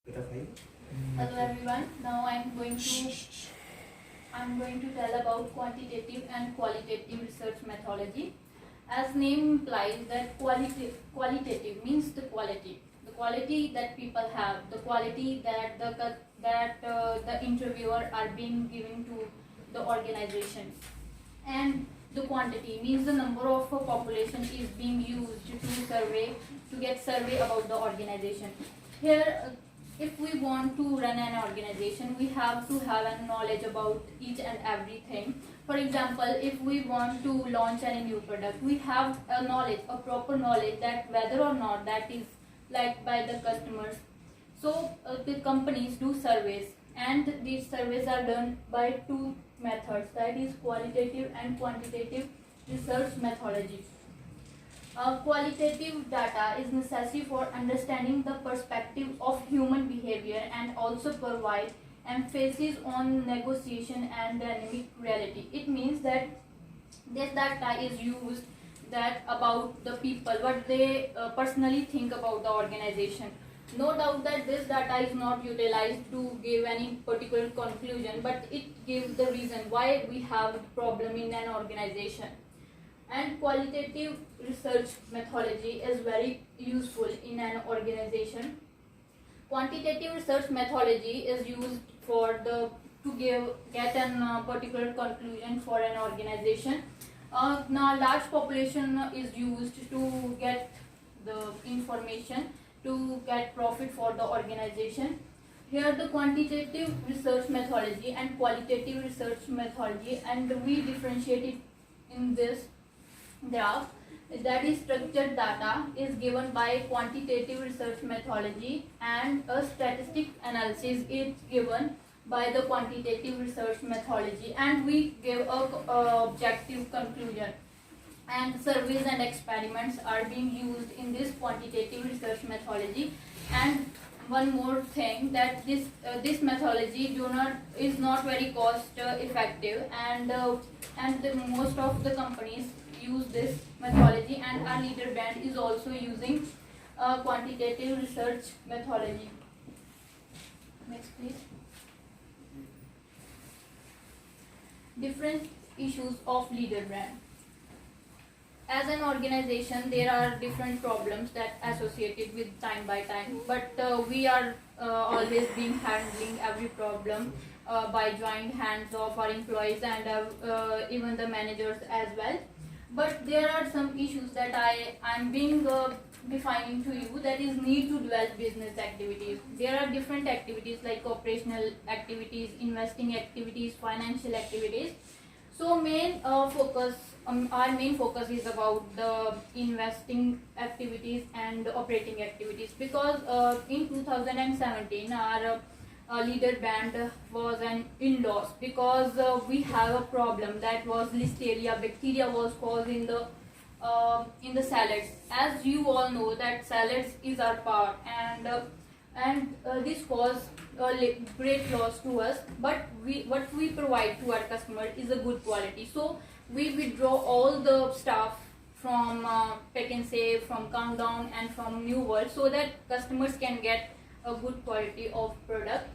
Hello everyone. Now I'm going to tell about quantitative and qualitative research methodology. As name implies that qualitative means the quality that people have, the quality that the interviewer are being given to the organization, and the quantity means the number of population is being used to get survey about the organization. Here, if we want to run an organization, we have to have a knowledge about each and everything. For example, if we want to launch any new product, we have a proper knowledge that whether or not that is liked by the customers. So the companies do surveys, and these surveys are done by two methods, that is qualitative and quantitative research methodology. Qualitative data is necessary for understanding the perspective of human behavior and also provide emphasis on negotiation and dynamic reality. It means that this data is used that about the people, what they personally think about the organization. No doubt that this data is not utilized to give any particular conclusion, but it gives the reason why we have a problem in an organization. And qualitative research methodology is very useful in an organization. Quantitative research methodology is used to get a particular conclusion for an organization. Now large population is used to get the information to get profit for the organization. Here the quantitative research methodology and qualitative research methodology, and we differentiate it in this graph. That is, structured data is given by quantitative research methodology and a statistic analysis is given by the quantitative research methodology, and we give a objective conclusion. And surveys and experiments are being used in this quantitative research methodology. And one more thing, that this methodology is not very cost effective, and most of the companies use this methodology, and our leader band is also using quantitative research methodology. Next please. Different issues of leader brand. As an organization, there are different problems that associated with time by time, but we are always being handling every problem by joint hands of our employees and even the managers as well. But there are some issues that I'm being defining to you, that is need to develop business activities. There are different activities like operational activities, investing activities, financial activities. So our main focus is about the investing activities and operating activities, because in 2017 our leader band was in loss, because we have a problem that was listeria bacteria was caused in the salads. As you all know that salads is our part, and this caused great loss to us, but what we provide to our customer is a good quality. So we withdraw all the staff from Pick and Save, from Countdown and from New World, so that customers can get a good quality of product.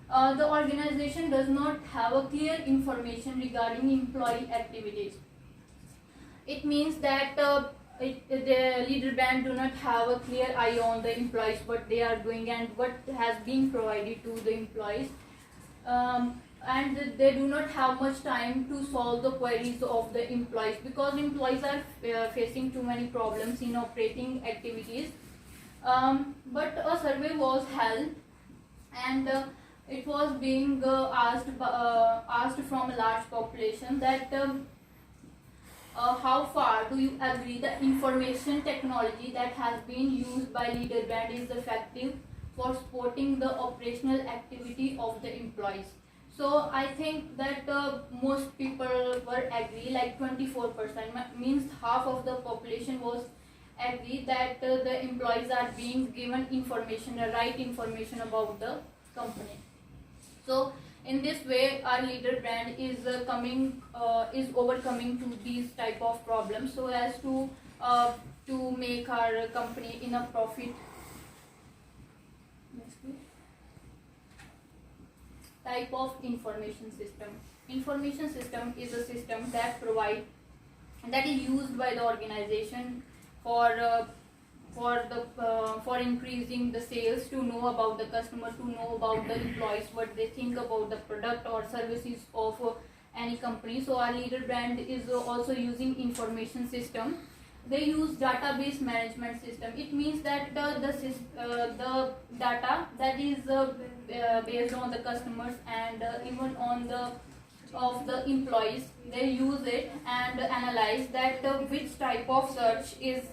The organization does not have a clear information regarding employee activities. It means that the leader band do not have a clear eye on the employees, what they are doing and what has been provided to the employees, and they do not have much time to solve the queries of the employees, because employees are facing too many problems in operating activities. But a survey was held, and it was being asked from a large population that how far do you agree the information technology that has been used by leader band is effective for supporting the operational activity of the employees. So I think that most people were agree, like 24%, means half of the population was agree that the employees are being given information, the right information about the company. So in this way, our leader brand is overcoming to these type of problems, so as to make our company in a profit. Next, please. type of information system. Information system is a system that is used by the organization for increasing the sales, to know about the customer, to know about the employees, what they think about the product or services of any company. So our leader brand is also using information system. They use database management system. It means that the data that is based on the customers and even on the of the employees, they use it and analyze that which type of search is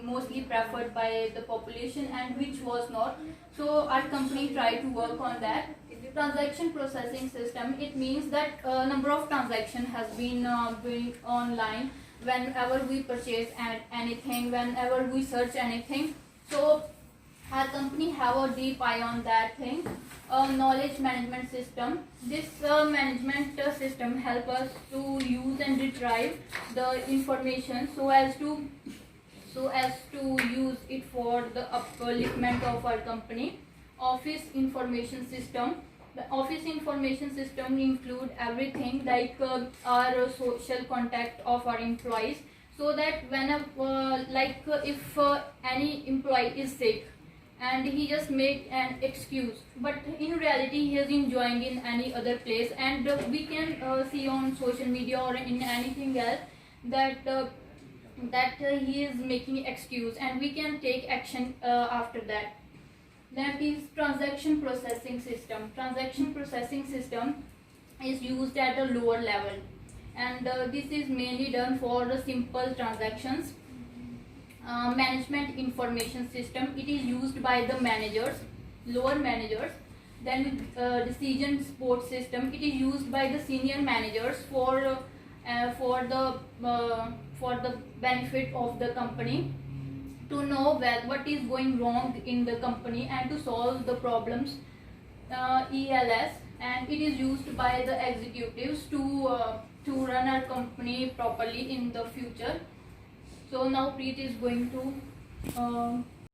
mostly preferred by the population and which was not. So our company try to work on that. Transaction processing system, it means that number of transaction has been doing online whenever we purchase anything, whenever we search anything. So our company have a deep eye on that thing. Knowledge management system. This management system help us to use and retrieve the information so as to use it for the upliftment of our company. Office information system. The office information system include everything like our social contact of our employees, so that whenever if any employee is sick and he just make an excuse, but in reality he is enjoying in any other place, and we can see on social media or in anything else that he is making excuse, and we can take action after that. That is transaction processing system. Transaction processing system is used at a lower level, and this is mainly done for the simple transactions. Management information system, it is used by the managers, lower managers. Then decision support system, it is used by the senior managers for the benefit of the company, to know what is going wrong in the company and to solve the problems. ELS, and it is used by the executives to run our company properly in the future. So now Preet is going to